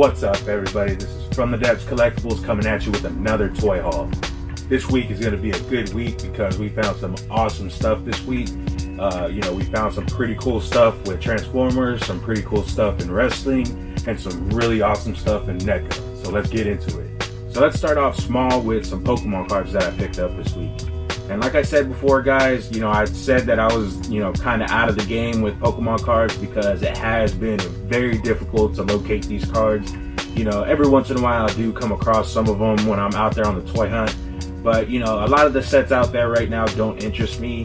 What's up, everybody? This is from the Depths Collectables coming at you with another toy haul. This week is going to be a good week because we found some awesome stuff this week. We found some pretty cool stuff with Transformers, some pretty cool stuff in wrestling, and some really awesome stuff in NECA. So let's get into it. So let's start off small with some Pokemon cards that I picked up this week. And like I said before, guys, I said that I was, kind of out of the game with Pokemon cards because it has been very difficult to locate these cards. Every once in a while I do come across some of them when I'm out there on the toy hunt. But, a lot of the sets out there right now don't interest me.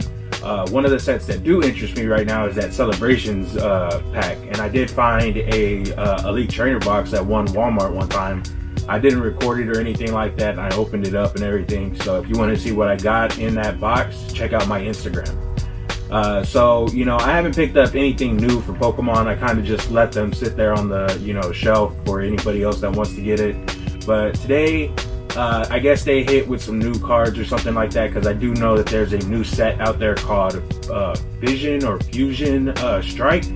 One of the sets that do interest me right now is that Celebrations pack. And I did find a Elite Trainer box at one Walmart one time. I didn't record it or anything like that. I opened it up and everything. So if you want to see what I got in that box, check out my Instagram. I haven't picked up anything new for Pokemon. I kind of just let them sit there on the, shelf for anybody else that wants to get it. But today, I guess they hit with some new cards or something like that, because I do know that there's a new set out there called Vision or Fusion Strike,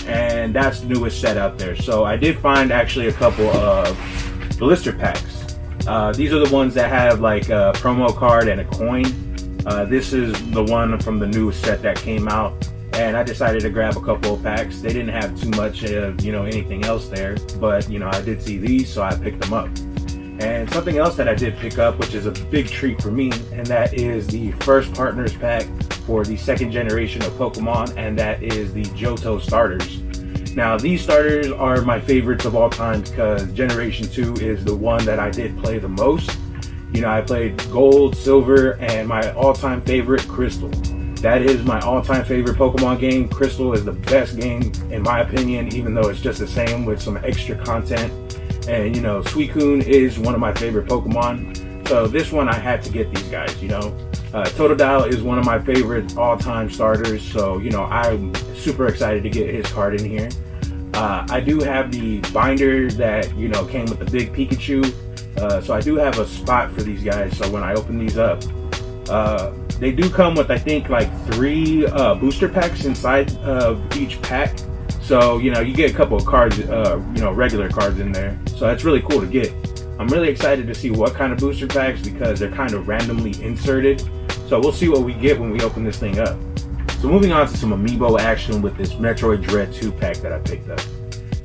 and that's the newest set out there. So I did find actually a couple of blister packs. These are the ones that have like a promo card and a coin. This is the one from the new set that came out, and I decided to grab a couple of packs. They didn't have too much of anything else there, but I did see these, so I picked them up. And something else that I did pick up, which is a big treat for me, and that is the first partners pack for the second generation of Pokemon, and that is the Johto starters. Now, these starters are my favorites of all time because Generation 2 is the one that I did play the most. I played Gold, Silver, and my all-time favorite, Crystal. That is my all-time favorite Pokemon game. Crystal is the best game, in my opinion, even though it's just the same with some extra content. And, Suicune is one of my favorite Pokemon. So this one, I had to get these guys, Totodile is one of my favorite all-time starters. So, I'm super excited to get his card in here. I do have the binder that, came with the big Pikachu. So I do have a spot for these guys. So when I open these up, they do come with, I think, like 3 booster packs inside of each pack. So, you get a couple of cards, regular cards in there. So that's really cool to get. I'm really excited to see what kind of booster packs because they're kind of randomly inserted. So we'll see what we get when we open this thing up. So moving on to some Amiibo action with this Metroid Dread 2 pack that I picked up.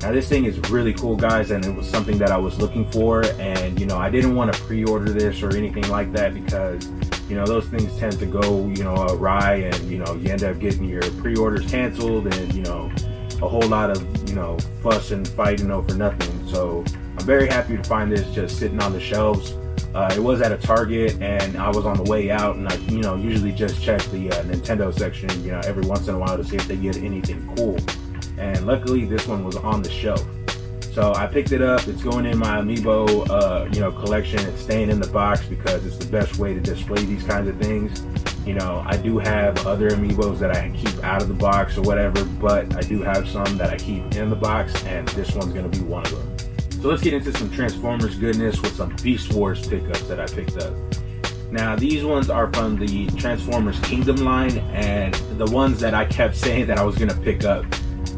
Now this thing is really cool, guys, and it was something that I was looking for, and I didn't want to pre-order this or anything like that because those things tend to go awry, and you end up getting your pre-orders canceled, and a whole lot of fuss and fighting over nothing. So I'm very happy to find this just sitting on the shelves. It was at a Target, and I was on the way out, and I usually just check the Nintendo section every once in a while to see if they get anything cool. And luckily this one was on the shelf, so I picked it up. It's going in my Amiibo collection. It's staying in the box because it's the best way to display these kinds of things. I do have other Amiibos that I keep out of the box or whatever, but I do have some that I keep in the box, and this one's going to be one of them. So let's get into some Transformers goodness with some Beast Wars pickups that I picked up. Now these ones are from the Transformers Kingdom line, and the ones that I kept saying that I was going to pick up.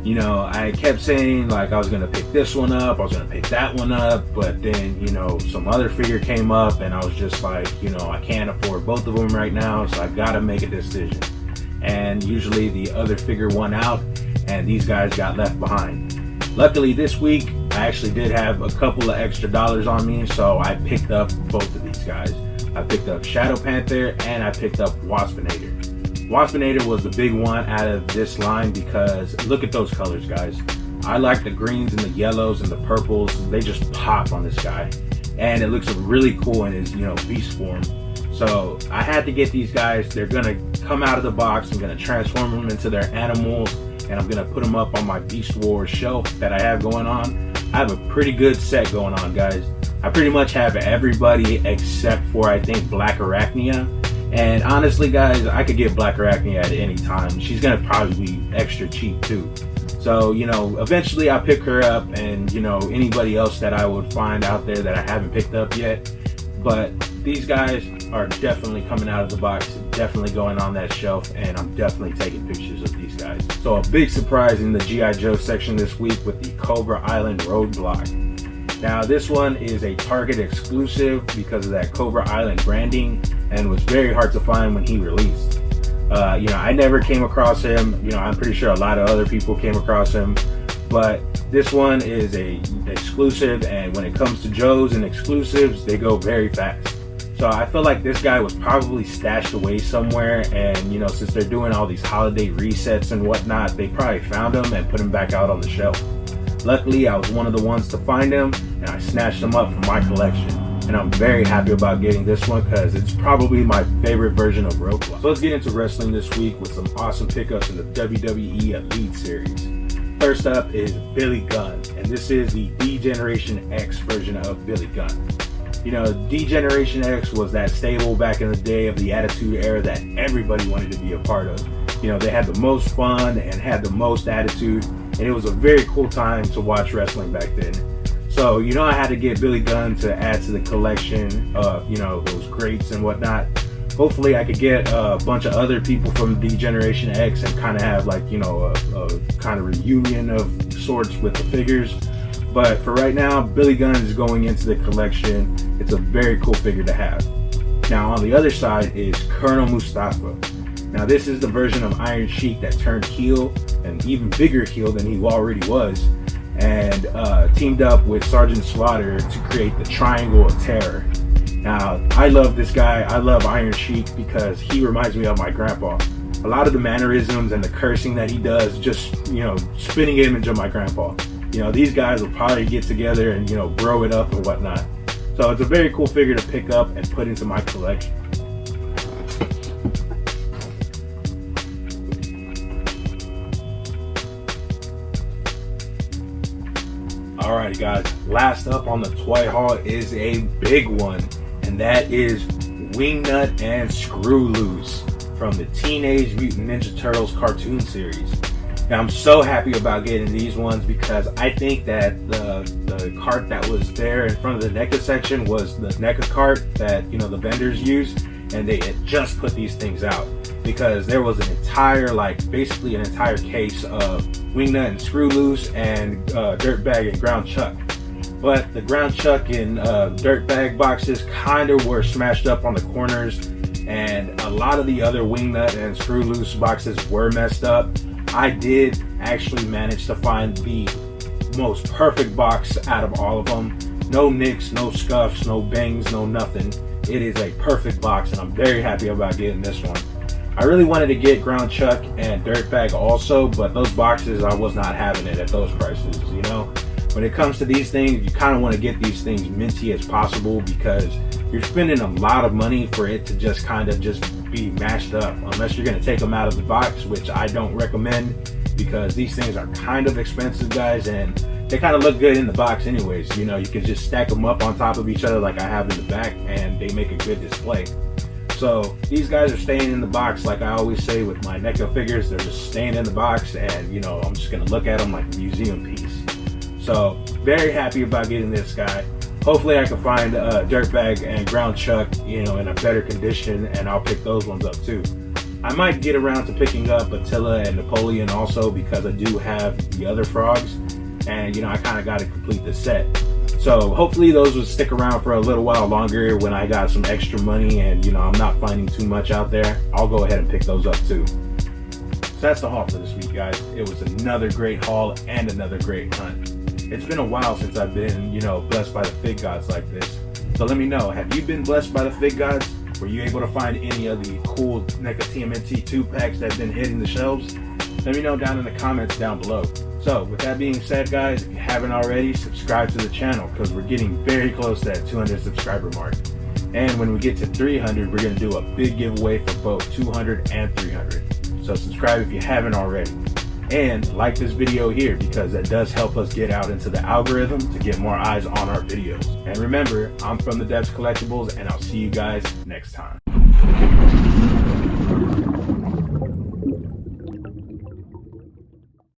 I kept saying like I was going to pick this one up, I was going to pick that one up, but then, some other figure came up, and I was just like, I can't afford both of them right now, so I've got to make a decision. And usually the other figure won out, and these guys got left behind. Luckily this week, I actually did have a couple of extra dollars on me, so I picked up both of these guys. I picked up Shadow Panther, and I picked up Waspinator. Waspinator was the big one out of this line because look at those colors, guys. I like the greens and the yellows and the purples. They just pop on this guy, and it looks really cool in his beast form. So I had to get these guys. They're gonna come out of the box. I'm gonna transform them into their animals, and I'm gonna put them up on my Beast Wars shelf that I have going on. I have a pretty good set going on, guys. I pretty much have everybody except for, I think, Black Arachnia. And honestly, guys, I could get Black Arachnia at any time. She's going to probably be extra cheap too. So, eventually I'll pick her up, and, anybody else that I would find out there that I haven't picked up yet. But these guys are definitely coming out of the box, definitely going on that shelf, and I'm definitely taking pictures of these guys. So a big surprise in the G.I. Joe section this week with the Cobra Island Roadblock. Now this one is a Target exclusive because of that Cobra Island branding, and was very hard to find when he released. I never came across him. I'm pretty sure a lot of other people came across him, but this one is a exclusive, and when it comes to Joes and exclusives, they go very fast. So I feel like this guy was probably stashed away somewhere, and since they're doing all these holiday resets and whatnot, they probably found him and put him back out on the shelf. Luckily, I was one of the ones to find him, and I snatched him up for my collection. And I'm very happy about getting this one because it's probably my favorite version of Roquan. So let's get into wrestling this week with some awesome pickups in the WWE Elite series. First up is Billy Gunn, and this is the D-Generation X version of Billy Gunn. D-Generation X was that stable back in the day of the Attitude Era that everybody wanted to be a part of. They had the most fun and had the most attitude, and it was a very cool time to watch wrestling back then. So, I had to get Billy Gunn to add to the collection of, those greats and whatnot. Hopefully I could get a bunch of other people from D-Generation X and kind of have like, a kind of reunion of sorts with the figures. But for right now, Billy Gunn is going into the collection. It's a very cool figure to have. Now on the other side is Colonel Mustafa. Now this is the version of Iron Sheik that turned heel, an even bigger heel than he already was, and teamed up with Sergeant Slaughter to create the Triangle of Terror. Now, I love this guy. I love Iron Sheik because he reminds me of my grandpa. A lot of the mannerisms and the cursing that he does, just, spinning image of my grandpa. These guys will probably get together and, grow it up and whatnot. So it's a very cool figure to pick up and put into my collection. Alrighty guys, last up on the toy haul is a big one, and that is Wingnut and Screwloose from the Teenage Mutant Ninja Turtles cartoon series. Now I'm so happy about getting these ones because I think that the cart that was there in front of the NECA section was the NECA cart that the vendors use, and they had just put these things out because there was an entire, basically an entire case of Wingnut and Screwloose and Dirtbag and Ground Chuck. But the Ground Chuck and Dirtbag boxes kind of were smashed up on the corners, and a lot of the other Wingnut and Screwloose boxes were messed up. I did actually manage to find the most perfect box out of all of them. No nicks, no scuffs, no bangs, no nothing. It is a perfect box, and I'm very happy about getting this one. I really wanted to get Ground Chuck and Dirtbag also, but those boxes, I was not having it at those prices, When it comes to these things, you kind of want to get these things minty as possible because you're spending a lot of money for it to just be mashed up, unless you're going to take them out of the box, which I don't recommend because these things are kind of expensive, guys, and they kind of look good in the box anyways. You can just stack them up on top of each other like I have in the back, and they make a good display. So these guys are staying in the box, like I always say with my NECA figures. They're just staying in the box, and I'm just gonna look at them like a museum piece. So very happy about getting this guy. Hopefully I can find Dirtbag and Ground Chuck, in a better condition, and I'll pick those ones up too. I might get around to picking up Attila and Napoleon also because I do have the other frogs, and I kind of got to complete the set. So hopefully those will stick around for a little while longer when I got some extra money and I'm not finding too much out there. I'll go ahead and pick those up too. So that's the haul for this week, guys. It was another great haul and another great hunt. It's been a while since I've been, blessed by the fig gods like this. So let me know, have you been blessed by the fig gods? Were you able to find any of the cool NECA TMNT 2-packs that have been hitting the shelves? Let me know down in the comments down below. So with that being said, guys, if you haven't already, subscribe to the channel because we're getting very close to that 200 subscriber mark. And when we get to 300, we're going to do a big giveaway for both 200 and 300. So subscribe if you haven't already. And like this video here because that does help us get out into the algorithm to get more eyes on our videos. And remember, I'm from the Depths Collectables, and I'll see you guys next time.